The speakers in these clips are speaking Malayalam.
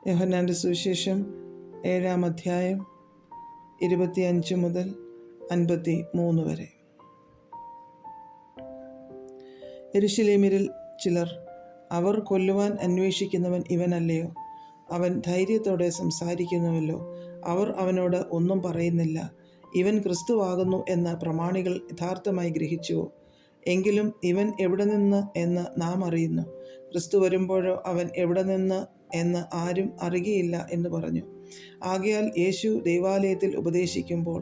യോഹന്നാൻ്റെ സുവിശേഷം 7-ാം അധ്യായം 25 മുതൽ 53 വരെ. യെരുശലേമ്യരിൽ ചിലർ, അവർ കൊല്ലുവാൻ അന്വേഷിക്കുന്നവൻ ഇവനല്ലയോ? അവൻ ധൈര്യത്തോടെ സംസാരിക്കുന്നുവല്ലോ. അവർ അവനോട് ഒന്നും പറയുന്നില്ല. ഇവൻ ക്രിസ്തുവാകുന്നു എന്ന് പ്രമാണികൾ യഥാർത്ഥമായി ഗ്രഹിച്ചുവോ? എങ്കിലും ഇവൻ എവിടെ നിന്ന് എന്ന് നാം അറിയുന്നു. ക്രിസ്തു വരുമ്പോഴോ അവൻ എവിടെ നിന്ന് എന്ന് ആരും അറിയുകയില്ല എന്ന് പറഞ്ഞു. ആകയാൽ യേശു ദൈവാലയത്തിൽ ഉപദേശിക്കുമ്പോൾ,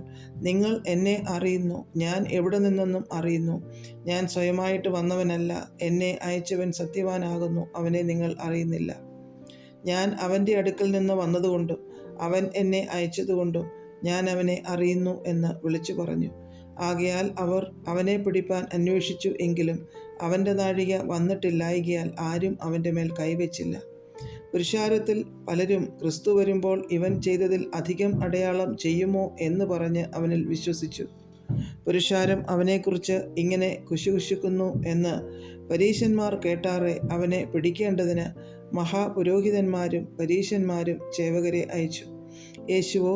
നിങ്ങൾ എന്നെ അറിയുന്നു, ഞാൻ എവിടെ നിന്നെന്നും അറിയുന്നു. ഞാൻ സ്വയമായിട്ട് വന്നവനല്ല, എന്നെ അയച്ചവൻ സത്യവാനാകുന്നു, അവനെ നിങ്ങൾ അറിയുന്നില്ല. ഞാൻ അവൻ്റെ അടുക്കൽ നിന്ന് വന്നതുകൊണ്ടും അവൻ എന്നെ അയച്ചതുകൊണ്ടും ഞാൻ അവനെ അറിയുന്നു എന്ന് വിളിച്ചു പറഞ്ഞു. ആകയാൽ അവർ അവനെ പിടിപ്പാൻ അന്വേഷിച്ചു, എങ്കിലും അവൻ്റെ നാഴിക വന്നിട്ടില്ലായ്കയാൽ ആരും അവൻ്റെ മേൽ കൈവച്ചില്ല. പുരുഷാരത്തിൽ പലരും ക്രിസ്തു വരുമ്പോൾ ഇവൻ ചെയ്തതിൽ അധികം അടയാളം ചെയ്യുമോ എന്ന് പറഞ്ഞ് അവനിൽ വിശ്വസിച്ചു. പുരുഷാരം അവനെക്കുറിച്ച് ഇങ്ങനെ കുശുകുശുക്കുന്നു എന്ന് പരീശന്മാർ കേട്ടാറെ അവനെ പിടിക്കേണ്ടതിന് മഹാപുരോഹിതന്മാരും പരീശന്മാരും ചേവകരെ അയച്ചു. യേശുവോ,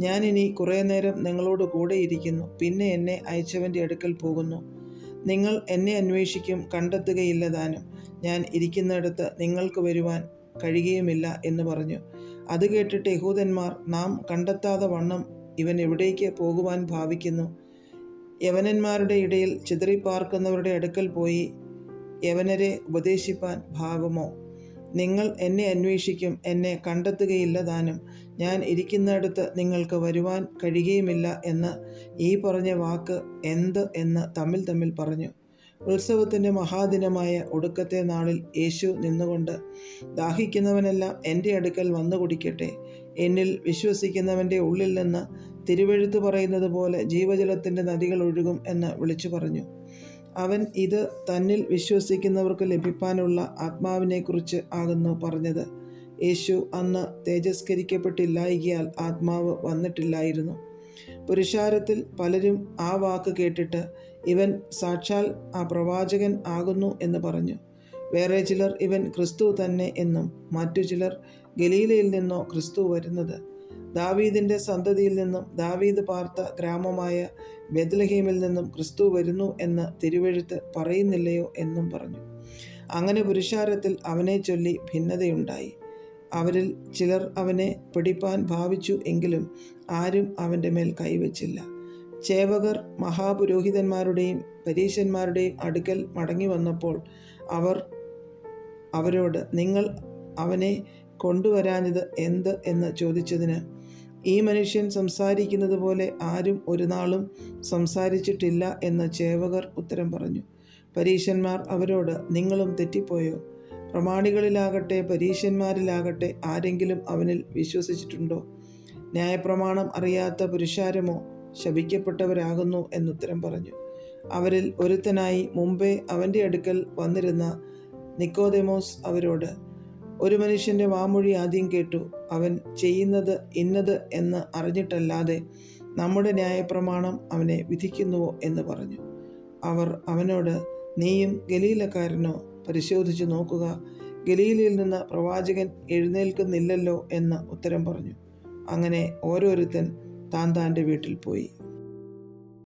ഞാനിനി കുറേ നേരം നിങ്ങളോട് കൂടെയിരിക്കുന്നു, പിന്നെ എന്നെ അയച്ചവൻ്റെ അടുക്കൽ പോകുന്നു. നിങ്ങൾ എന്നെ അന്വേഷിക്കും, കണ്ടെത്തുകയില്ല താനും. ഞാൻ ഇരിക്കുന്നിടത്ത് നിങ്ങൾക്ക് വരുവാൻ കഴിയുകയുമില്ല എന്ന് പറഞ്ഞു. അത് കേട്ടിട്ട് യഹൂദന്മാർ, നാം കണ്ടെത്താതെ വണ്ണം ഇവൻ എവിടേക്ക് പോകുവാൻ ഭാവിക്കുന്നു? യവനന്മാരുടെ ഇടയിൽ ചിതറിപ്പാർക്കുന്നവരുടെ അടുക്കൽ പോയി യവനരെ ഉപദേശിപ്പാൻ ഭാവമോ? നിങ്ങൾ എന്നെ അന്വേഷിക്കും, എന്നെ കണ്ടെത്തുകയില്ല താനും. ഞാൻ ഇരിക്കുന്നിടത്ത് നിങ്ങൾക്ക് വരുവാൻ കഴിയുകയുമില്ല എന്ന് ഈ പറഞ്ഞ വാക്ക് എന്ത് എന്ന് തമ്മിൽ പറഞ്ഞു. ഉത്സവത്തിൻ്റെ മഹാദിനമായ ഒടുക്കത്തെ നാളിൽ യേശു നിന്നുകൊണ്ട്, ദാഹിക്കുന്നവനെല്ലാം എൻ്റെ അടുക്കൽ വന്നു കുടിക്കട്ടെ. എന്നിൽ വിശ്വസിക്കുന്നവൻ്റെ ഉള്ളിൽ നിന്ന് തിരുവെഴുത്ത് പറയുന്നത് പോലെ ജീവജലത്തിൻ്റെ നദികൾ ഒഴുകും എന്ന് വിളിച്ചു പറഞ്ഞു. അവൻ ഇത് തന്നിൽ വിശ്വസിക്കുന്നവർക്ക് ലഭിപ്പാനുള്ള ആത്മാവിനെക്കുറിച്ച് ആകുന്നു പറഞ്ഞത്. യേശു അന്ന് തേജസ്കരിക്കപ്പെട്ടില്ലായ്കയാൽ ആത്മാവ് വന്നിട്ടില്ലായിരുന്നു. പുരുഷാരത്തിൽ പലരും ആ വാക്ക് കേട്ടിട്ട്, ഇവൻ സാക്ഷാൽ ആ പ്രവാചകൻ ആകുന്നു എന്ന് പറഞ്ഞു. വേറെ ചിലർ, ഇവൻ ക്രിസ്തു തന്നെ എന്നും, മറ്റു ചിലർ, ഗലീലയിൽ നിന്നോ ക്രിസ്തു വരുന്നത്? ദാവീദിൻ്റെ സന്തതിയിൽ നിന്നും ദാവീദ് പാർത്ത ഗ്രാമമായ ബെത്ലഹേമിൽ നിന്നും ക്രിസ്തു വരുന്നു എന്ന് തിരുവെഴുത്ത് പറയുന്നില്ലയോ എന്നും പറഞ്ഞു. അങ്ങനെ പുരുഷാരത്തിൽ അവനെ ചൊല്ലി ഭിന്നതയുണ്ടായി. അവരിൽ ചിലർ അവനെ പിടിപ്പാൻ ഭാവിച്ചു, എങ്കിലും ആരും അവൻ്റെ മേൽ കൈവച്ചില്ല. ചേവകർ മഹാപുരോഹിതന്മാരുടെയും പരീശന്മാരുടെയും അടുക്കൽ മടങ്ങി വന്നപ്പോൾ അവർ അവരോട്, നിങ്ങൾ അവനെ കൊണ്ടുവരാഞ്ഞത് എന്ത് എന്ന് ചോദിച്ചതിന്, ഈ മനുഷ്യൻ സംസാരിക്കുന്നത് പോലെ ആരും ഒരു നാളും സംസാരിച്ചിട്ടില്ല എന്ന് ചേവകർ ഉത്തരം പറഞ്ഞു. പരീശന്മാർ അവരോട്, നിങ്ങളും തെറ്റിപ്പോയോ? പ്രമാണികളിലാകട്ടെ പരീശന്മാരിലാകട്ടെ ആരെങ്കിലും അവനിൽ വിശ്വസിച്ചിട്ടുണ്ടോ? ന്യായപ്രമാണം അറിയാത്ത പുരുഷാരമോ ശപിക്കപ്പെട്ടവരാകുന്നു എന്നുത്തരം പറഞ്ഞു. അവരിൽ ഒരുത്തനായി മുമ്പേ അവൻ്റെ അടുക്കൽ വന്നിരുന്ന നിക്കോദെമോസ് അവരോട്, ഒരു മനുഷ്യൻ്റെ വാമൊഴി ആദ്യം കേട്ടു, അവൻ ചെയ്യുന്നത് ഇന്നത് എന്ന് അറിഞ്ഞിട്ടല്ലാതെ നമ്മുടെ ന്യായപ്രമാണം അവനെ വിധിക്കുന്നുവോ എന്ന് പറഞ്ഞു. അവർ അവനോട്, നീയും ഗലീലക്കാരനോ? പരിശോധിച്ചു നോക്കുക, ഗലീലയിൽ നിന്ന് പ്രവാചകൻ എഴുന്നേൽക്കുന്നില്ലല്ലോ എന്ന് ഉത്തരം പറഞ്ഞു. അങ്ങനെ ഓരോരുത്തൻ താൻ്റെ വീട്ടിൽ പോയി.